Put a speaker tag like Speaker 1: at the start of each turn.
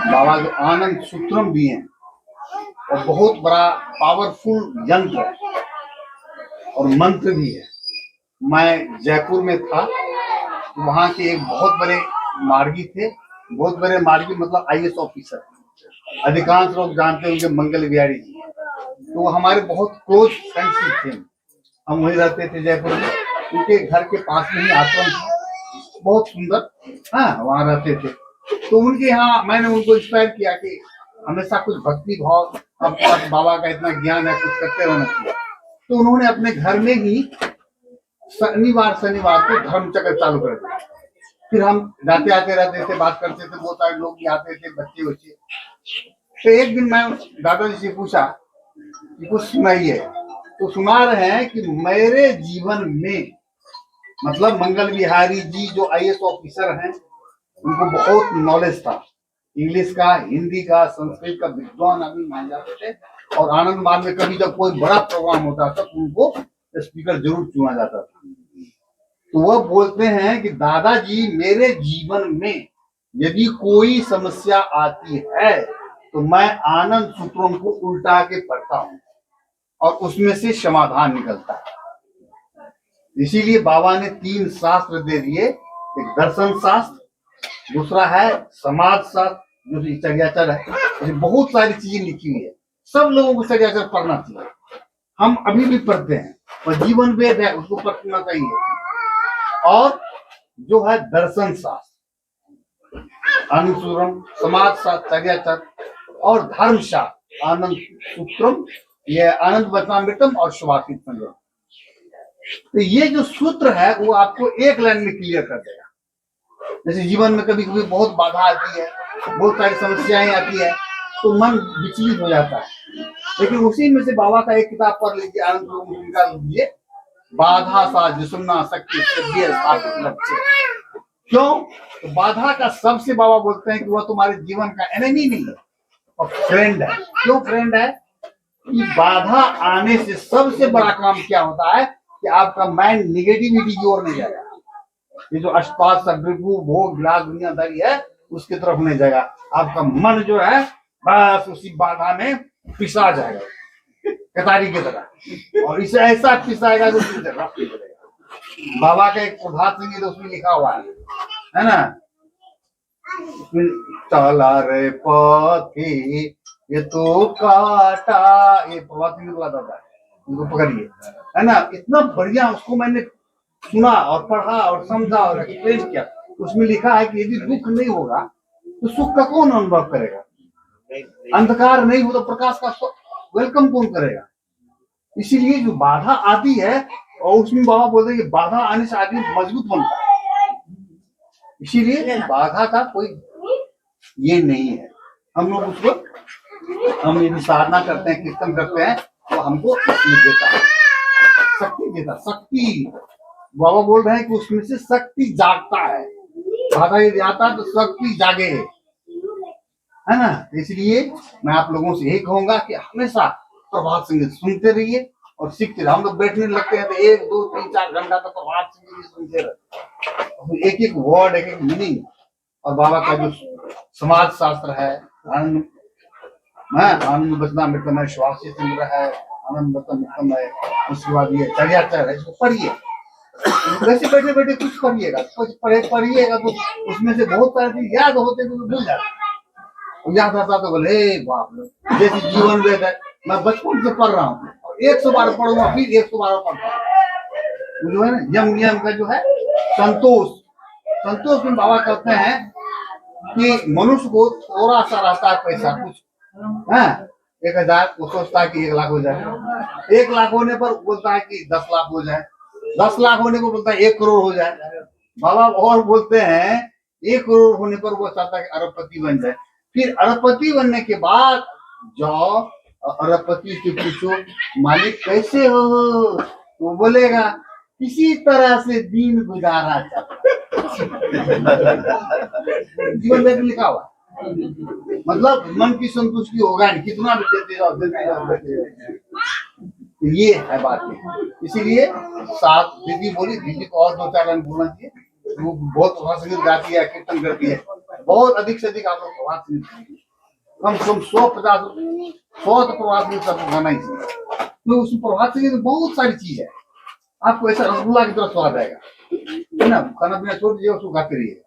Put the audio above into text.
Speaker 1: बाबा जो आनंद सूत्रम भी हैं और बहुत बड़ा पावरफुल यंत्र है और मंत्र भी है। मैं जयपुर में था, वहां के एक बहुत बड़े मार्गी थे, बहुत बड़े मार्गी मतलब आईएएस ऑफिसर, अधिकांश लोग जानते होंगे मंगल बिहारी जी। तो हमारे बहुत क्लोज फ्रेंड्स थे, हम वहीं रहते थे जयपुर में। उनके घर के पास में ही आश्रम था, बहुत सुंदर, हाँ वहां रहते थे। तो उनके यहाँ मैंने उनको इंस्पायर किया कि हमेशा कुछ भक्ति भाव, अब बाबा का इतना ज्ञान है, कुछ करते रहना चाहिए। तो उन्होंने अपने घर में ही शनिवार को धर्म चक्र चालू कर दिया। फिर हम जाते आते रहते थे, बात करते थे, बहुत सारे लोग भी आते थे, बच्चे बच्चे। तो एक दिन मैं दादाजी से पूछा कि कुछ सुनाइए। तो सुना रहे हैं कि मेरे जीवन में, मतलब मंगल बिहारी जी जो आईएएस ऑफिसर हैं, उनको बहुत नॉलेज था, इंग्लिश का, हिंदी का, संस्कृत का विद्वान आदमी माने जाते थे। और आनंद मार्ग में कभी जब कोई बड़ा प्रोग्राम होता था तो उनको स्पीकर जरूर चुना जाता था। तो वह बोलते हैं कि दादाजी मेरे जीवन में यदि कोई समस्या आती है तो मैं आनंद सूत्रों को उल्टा के पढ़ता हूं और उसमें से समाधान निकलता है। इसीलिए बाबा ने 3 शास्त्र दे दिए, एक दर्शन शास्त्र, दूसरा है समाज शास्त्र जो चर्याचर है, बहुत सारी चीजें लिखी हुई है। सब लोगों को चर्याचर पढ़ना चाहिए, हम अभी भी पढ़ते हैं, और जीवन वेद है उसको पढ़ना चाहिए। और जो है दर्शन शास्त्र, आनंद सूत्रम, समाज शास्त्र, चर्याचर, और धर्म शास्त्र, आनंद सूत्रम, ये आनंद वचनामृतम और सुभाषित संग्रह। तो ये जो सूत्र है वो आपको एक लाइन में क्लियर कर देगा। जैसे जीवन में कभी कभी बहुत बाधा आती है, बहुत सारी समस्याएं आती है, तो मन विचलित हो जाता है। लेकिन उसी में से बाबा का एक किताब पढ़ लीजिए, आनंद निकाल लीजिए, बाधा सा जिसुमना शक्ति स्थापित लक्ष्य। क्यों? तो बाधा का सबसे बाबा बोलते हैं कि वह तुम्हारे जीवन का एनिमी नहीं है और फ्रेंड है। क्यों फ्रेंड है? कि बाधा आने से सबसे बड़ा काम क्या होता है कि आपका माइंड निगेटिविटी की ओर नहीं जाएगा, ये जो अष्टपाद सदृभु भोग विलास दुनियादारी है उसकी तरफ नहीं जाएगा। आपका मन जो है बस उसी बाधा में पिसा जाएगा कतारी की तरह, और इसे ऐसा पिसाएगा जो बाबा का एक प्रभात संगीत उसमें लिखा हुआ है ना, चला रे पथी ये तो काटा, ये प्रभात संगीत गाता था, उनको पकड़िए, है ना। इतना बढ़िया उसको मैंने सुना और पढ़ा और समझा और एक्सप्लेन किया। उसमें लिखा है कि यदि दुख नहीं होगा तो सुख का कौन अनुभव करेगा, अंधकार नहीं हो तो प्रकाश का वेलकम कौन करेगा। इसीलिए जो बाधा आती है, और उसमें बाबा बोलते हैं कि बाधा आने से आदमी मजबूत बनता है। इसीलिए बाधा का कोई ये नहीं है। हम लोग उसको, हम यदि साधना करते हैं, कीर्तन करते हैं, तो हमको इसमें देता है, शक्ति देता, शक्ति। बाबा बोल रहे हैं कि उसमें से शक्ति जागता है, बाधा यदि आता है तो शक्ति जागे, है ना। इसलिए मैं आप लोगों से यही कहूंगा कि हमेशा प्रभात संगीत सुनते रहिए और सीखते रहिए। हम लोग बैठने लगते हैं तो 1, 2, 3, 4 घंटा तक प्रभात संगीत सुनते रहते, एक एक वर्ड, एक एक मीनिंग। और बाबा का जो समाज शास्त्र है, आनंद वचनामृतम है, सुभाषित संग्रह है, आनंद वचनामृतम है, उसके बाद ये चर्याचर है, इसको पढ़िए। वैसे बैठे बैठे कुछ पढ़िएगा, कुछ पढ़िएगा तो उसमें से बहुत सारे चीज याद होते तो भूल जाते, याद आता तो बोले बाप रे। जैसे जीवन वेद है, मैं बचपन से पढ़ रहा हूँ और 100 बार पढ़ूंगा, फिर 100 बार पढ़ता हूँ, जो है ना यम नियम का जो है संतोष। संतोष में बाबा कहते हैं कि मनुष्य को थोड़ा सा रहता है पैसा, कुछ है 1000 वो सोचता है कि 1 लाख हो जाए, 1 लाख होने पर बोलता है कि 10 लाख हो जाए, 10 लाख होने को बोलता है 1 करोड़ हो जाए। बाबा और बोलते हैं 1 करोड़ होने पर वो चाहता है कि अरबपति बन जाए। फिर अरबपति बनने के बाद जाओ अरबपति से पूछो मालिक कैसे हो, वो बोलेगा किसी तरह से दिन गुजारा जीवन में लिखा हुआ, मतलब मन की संतुष्टि होगा नहीं, कितना भी देते जाओ देते जाओ। ये है बात। इसीलिए साथ दीदी बोली, दीदी को और 2-4 लाइन बोलना चाहिए, वो बहुत संगीत गाती है, कीर्तन करती है, बहुत अधिक से अधिक आप लोग प्रभात संगीत करिए, कम से कम 100 तो प्रभात संगीत आपको गाना ही चाहिए, तो उसमें प्रभात संगीत में बहुत सारी चीज है, आपको ऐसा रसगुल्ला की तरह स्वाद आएगा, है ना। खाना पीना छोड़ दीजिए, उसको गाते रहिए।